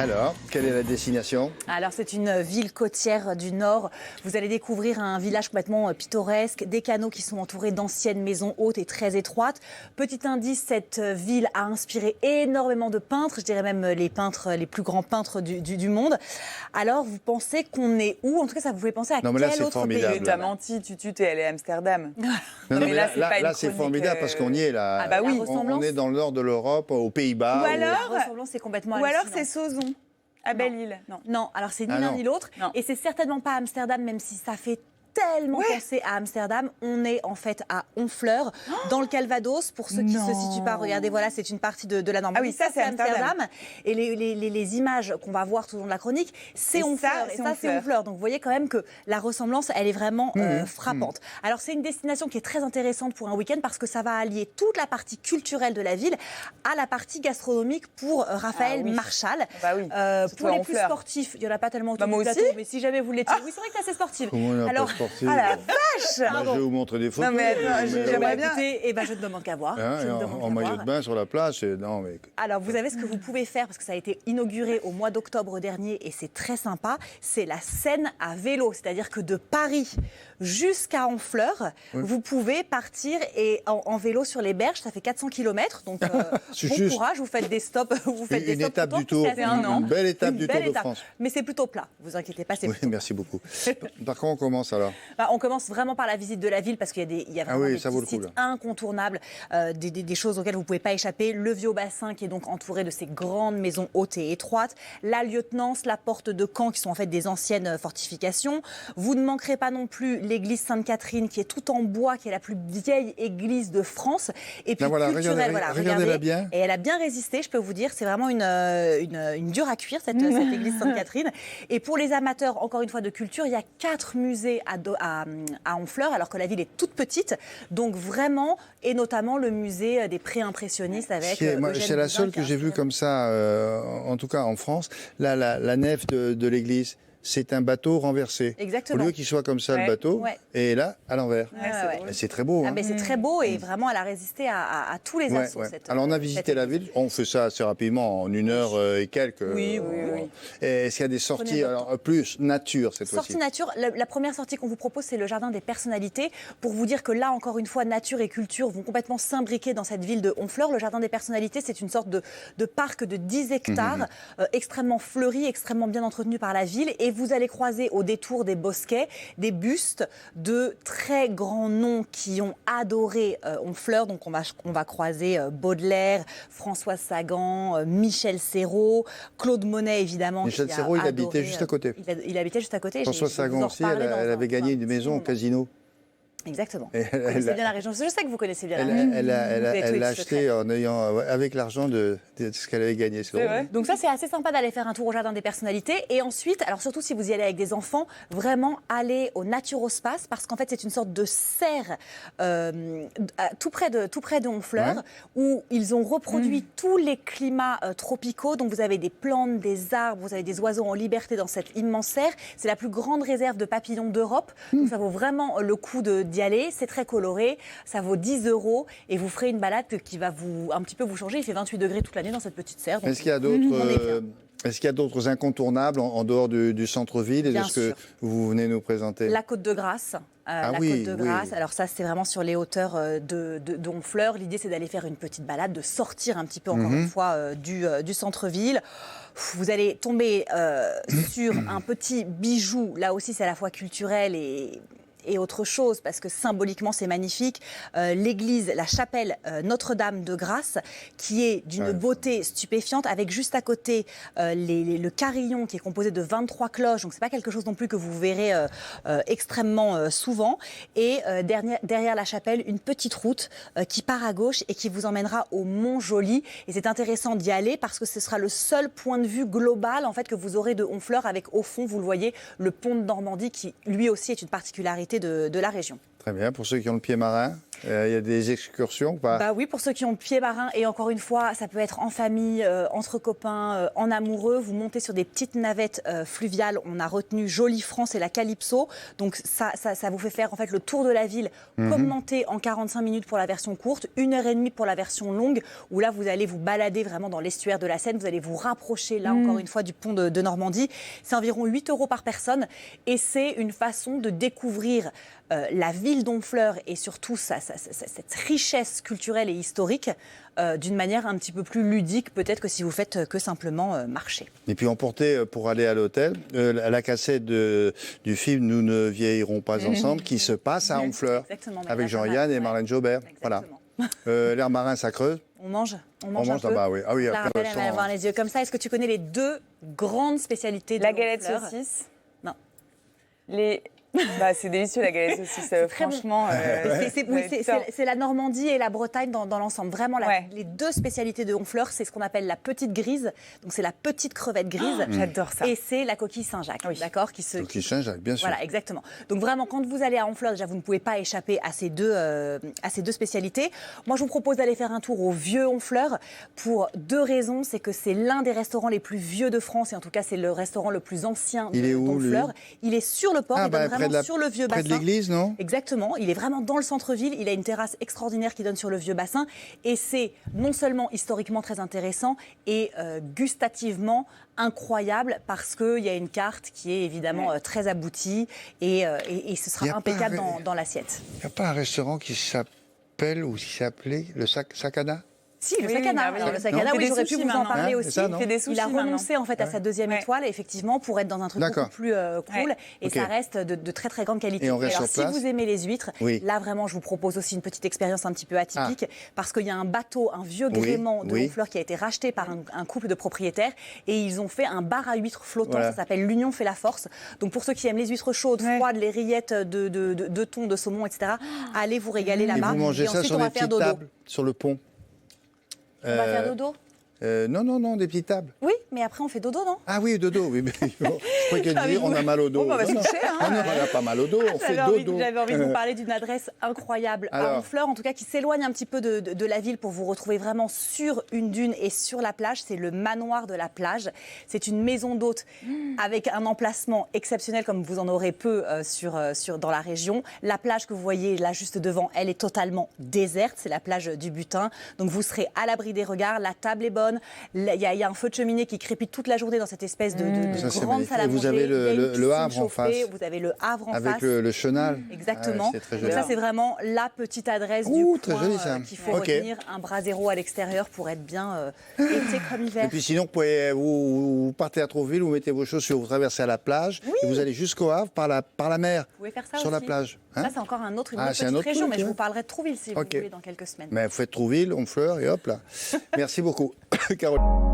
Alors, quelle est la destination? Alors, c'est une ville côtière du Nord. Vous allez découvrir un village complètement pittoresque, des canaux qui sont entourés d'anciennes maisons hautes et très étroites. Petit indice, cette ville a inspiré énormément de peintres, je dirais même les peintres, les plus grands peintres du monde. Alors, vous pensez qu'on est où? En tout cas, ça vous fait penser à Non, mais là, quel c'est autre formidable. pays? Tu as menti, t'es allé à Amsterdam. Non, mais là, c'est pas une là, c'est chronique, formidable parce qu'on y est là. Ah bah oui. On est dans le nord de l'Europe, aux Pays-Bas. Ou alors- La ressemblance, c'est complètement Ou alors hallucinant. c'est Sauzon, à Belle-Île. Non. Non, alors c'est ni Ah l'un non. ni l'autre. Non. Et c'est certainement pas Amsterdam, même si ça fait tellement penser à Amsterdam. On est en fait à Honfleur, dans le Calvados. Pour ceux qui ne se situent pas, regardez, voilà, c'est une partie de la Normandie. Ah oui, ça, c'est Amsterdam. Et les images qu'on va voir tout au long de la chronique, c'est Et ça, Honfleur. c'est Et ça, c'est Honfleur. Honfleur. Donc vous voyez quand même que la ressemblance, elle est vraiment frappante. Alors c'est une destination qui est très intéressante pour un week-end parce que ça va allier toute la partie culturelle de la ville à la partie gastronomique pour Raphaël Marchal. Bah oui, surtout Pour à les plus Honfleur. sportifs, il n'y en a pas tellement autour Bah, moi du plateau, aussi. mais si jamais vous l'étiez, oui, c'est vrai que c'est assez sportif. Comment on n'a pas Alors, sportif? Ah la vache. Moi, je vais vous montrer des photos. Non, mais attends, j'aimerais bien. Écoutez, eh ben, je ne demande qu'à voir. Hein, Je ne en demande qu'à maillot voir. de bain sur la plage, non mais... Alors, vous savez ce que vous pouvez faire, parce que ça a été inauguré au mois d'octobre dernier et c'est très sympa, c'est la Seine à vélo. C'est-à-dire que de Paris jusqu'à Honfleur, vous pouvez partir en vélo sur les berges. Ça fait 400 km, donc C'est bon juste. courage, vous faites des stops. Vous faites des Une stops étape tout le du temps, Tour, c'est assez un an. une belle étape Une du belle Tour de étape. France. Mais c'est plutôt plat, vous inquiétez pas, c'est Oui, plutôt plat. merci beaucoup. Par contre, on commence alors. Bah, on commence vraiment par la visite de la ville parce qu'il y a vraiment oui, des ça petits vaut le coup, sites là. incontournables, des choses auxquelles vous ne pouvez pas échapper. Le Vieux-Bassin qui est donc entouré de ces grandes maisons hautes et étroites. La Lieutenance, la porte de Caen qui sont en fait des anciennes fortifications. Vous ne manquerez pas non plus l'église Sainte-Catherine qui est toute en bois, qui est la plus vieille église de France. Et puis Là, voilà, culturelle, regardez-la bien. Et elle a bien résisté, je peux vous dire. C'est vraiment une dure à cuire cette église Sainte-Catherine. Et pour les amateurs, encore une fois, de culture, il y a 4 musées à Honfleur, alors que la ville est toute petite. Donc vraiment, et notamment le musée des pré-impressionnistes avec Eugène C'est la Buzyn, seule qui que est j'ai vue comme ça, en tout cas en France. Là, la nef de l'église, c'est un bateau renversé. Exactement. Au lieu qu'il soit comme ça, le Ouais. bateau, Ouais. et là, à l'envers. Ouais. Et c'est très beau. Ah, Hein. mais c'est très beau et vraiment elle a résisté à tous les Ouais, assauts. ouais. cette- Alors on a cette visité la église. ville, on fait ça assez rapidement, en 1 heure et quelques. Oui. Et est-ce qu'il y a des sorties, Prenez votre alors plus nature cette fois-ci? Sortie nature, la première sortie qu'on vous propose, c'est le jardin des personnalités. Pour vous dire que là, encore une fois, nature et culture vont complètement s'imbriquer dans cette ville de Honfleur. Le jardin des personnalités, c'est une sorte de parc de 10 hectares, extrêmement fleuri, extrêmement bien entretenu par la ville. Et vous allez croiser au détour des bosquets des bustes de très grands noms qui ont adoré Honfleur. Donc on va croiser Baudelaire, Françoise Sagan, Michel Serrault, Claude Monet, évidemment. Michel qui a Serrault, il adoré, habitait juste à côté. il habitait juste à côté. François Je vais vous Sagan en aussi, reparler dans elle un- avait gagné dans une un maison au petit moment. casino. Exactement. Et Vous connaissez bien la région. Je sais que vous connaissez bien la région. Elle Vous avez tous les l'a secrets. acheté avec l'argent de ce qu'elle avait gagné. C'est drôle. vrai. Donc ça, c'est assez sympa d'aller faire un tour au jardin des personnalités. Et ensuite, alors surtout si vous y allez avec des enfants, vraiment aller au Naturospace parce qu'en fait, c'est une sorte de serre tout près de Honfleur où ils ont reproduit tous les climats tropicaux. Donc vous avez des plantes, des arbres, vous avez des oiseaux en liberté dans cette immense serre. C'est la plus grande réserve de papillons d'Europe. Donc ça vaut vraiment le coup d'y aller. C'est très coloré. Ça vaut 10 € et vous ferez une balade qui va un petit peu vous changer. Il fait 28 degrés toute l'année dans cette petite serre. Donc Est-ce qu'il y a on est bien. Est-ce qu'il y a d'autres incontournables en dehors du centre-ville et de Bien ce que sûr. vous venez nous présenter? La Côte de Grâce. La oui, Côte de oui. Grâce. Alors ça, c'est vraiment sur les hauteurs de Honfleur. L'idée, c'est d'aller faire une petite balade, de sortir un petit peu, encore une fois, du centre-ville. Vous allez tomber sur un petit bijou. Là aussi, c'est à la fois culturel et autre chose, parce que symboliquement c'est magnifique. L'église, la chapelle Notre-Dame de Grâce, qui est d'une beauté stupéfiante, avec juste à côté le carillon qui est composé de 23 cloches, donc c'est pas quelque chose non plus que vous verrez extrêmement souvent. Et derrière la chapelle, une petite route qui part à gauche et qui vous emmènera au Mont-Joli. Et c'est intéressant d'y aller parce que ce sera le seul point de vue global en fait que vous aurez de Honfleur, avec au fond, vous le voyez, le pont de Normandie qui lui aussi est une particularité de la région. Très bien, pour ceux qui ont le pied marin. Il y a des excursions ou pas? Bah oui, pour ceux qui ont le pied marin, et encore une fois, ça peut être en famille, entre copains, en amoureux. Vous montez sur des petites navettes fluviales. On a retenu Jolie France et la Calypso. Donc ça vous fait faire en fait le tour de la ville, commenté en 45 minutes pour la version courte, 1h30 pour la version longue, où là vous allez vous balader vraiment dans l'estuaire de la Seine. Vous allez vous rapprocher là encore une fois du pont de Normandie. C'est environ 8 € par personne, et c'est une façon de découvrir la ville d'Honfleur et surtout cette richesse culturelle et historique d'une manière un petit peu plus ludique peut-être que si vous faites que simplement marcher. Et puis emporter pour aller à l'hôtel la cassette du film Nous ne vieillirons pas ensemble qui se passe à Honfleur avec Jean-Yann et Marlène Jobert. Voilà. L'air marin, ça creuse. On mange un peu. Là-bas, oui. Ah oui, La après, rappelle, elle va avoir les yeux comme ça. Est-ce que tu connais les 2 grandes spécialités de La galette Honfleur? saucisse. Non. Bah, c'est délicieux la galette saucisse, franchement. C'est la Normandie et la Bretagne dans l'ensemble. Vraiment, les 2 spécialités de Honfleur, c'est ce qu'on appelle la petite grise. Donc, c'est la petite crevette grise. J'adore ça. Et c'est la coquille Saint-Jacques. Oui. D'accord, Coquille Saint-Jacques, bien sûr. Voilà, exactement. Donc, vraiment, quand vous allez à Honfleur, déjà, vous ne pouvez pas échapper à ces deux spécialités. Moi, je vous propose d'aller faire un tour au Vieux Honfleur pour 2 raisons. C'est que c'est l'un des restaurants les plus vieux de France. Et en tout cas, c'est le restaurant le plus ancien d'Honfleur. Il est sur le port. Il donne vraiment sur le vieux bassin. Près de l'église, non? Exactement. Il est vraiment dans le centre-ville. Il a une terrasse extraordinaire qui donne sur le vieux bassin. Et c'est non seulement historiquement très intéressant et gustativement incroyable parce qu'il y a une carte qui est évidemment très aboutie et ce sera impeccable dans l'assiette. Il n'y a pas un restaurant qui s'appelle ou qui s'appelait le Sacana? Si, le Sacana. Alors, le Sacana, oui, j'aurais pu vous en parler aussi. Ça, Il a renoncé en fait à sa 2e étoile, effectivement, pour être dans un truc beaucoup plus cool. Et ça reste de très très grande qualité. Et on reste alors, sur place. si vous aimez les huîtres, là vraiment, je vous propose aussi une petite expérience un petit peu atypique, parce qu'il y a un bateau, un vieux gréement de Honfleur qui a été racheté par un couple de propriétaires, et ils ont fait un bar à huîtres flottant. Ça s'appelle l'Union fait la force. Donc pour ceux qui aiment les huîtres chaudes, froides, les rillettes de thon, de saumon, etc., allez vous régaler là-bas. Et vous mangez ça sur des petites tables sur le pont. On va faire dodo? Non, des petites tables. Oui, mais après on fait dodo, non? Ah oui, dodo, oui. Je croyais qu'elle disait on a mal au dos. Bon, bah, on va se coucher, hein. Non, on n'a pas mal au dos, on fait dodo. J'avais envie de vous parler d'une adresse incroyable à Honfleur, en tout cas qui s'éloigne un petit peu de la ville pour vous retrouver vraiment sur une dune et sur la plage. C'est le manoir de la plage. C'est une maison d'hôte avec un emplacement exceptionnel comme vous en aurez peu dans la région. La plage que vous voyez là juste devant, elle est totalement déserte. C'est la plage du Butin. Donc vous serez à l'abri des regards. La table est bonne. Il y a un feu de cheminée qui crépite toute la journée dans cette espèce de grande salle à manger. Vous avez le Havre en face. Vous avez le Havre en face. Avec le chenal. Exactement. C'est très Donc joli. ça, c'est vraiment la petite adresse du très coin joli, ça. qu'il faut retenir. Un brasero à l'extérieur pour être bien été comme hiver. Et puis sinon, vous partez à Trouville, vous mettez vos chaussures, vous traversez à la plage, et vous allez jusqu'au Havre par la mer. Vous pouvez faire ça sur aussi. la plage. Ça, c'est encore une autre c'est un petite autre région, truc, mais je vous parlerai de Trouville si vous voulez dans quelques semaines. Mais vous faites Trouville, Honfleur et hop là. Merci beaucoup, Caroline.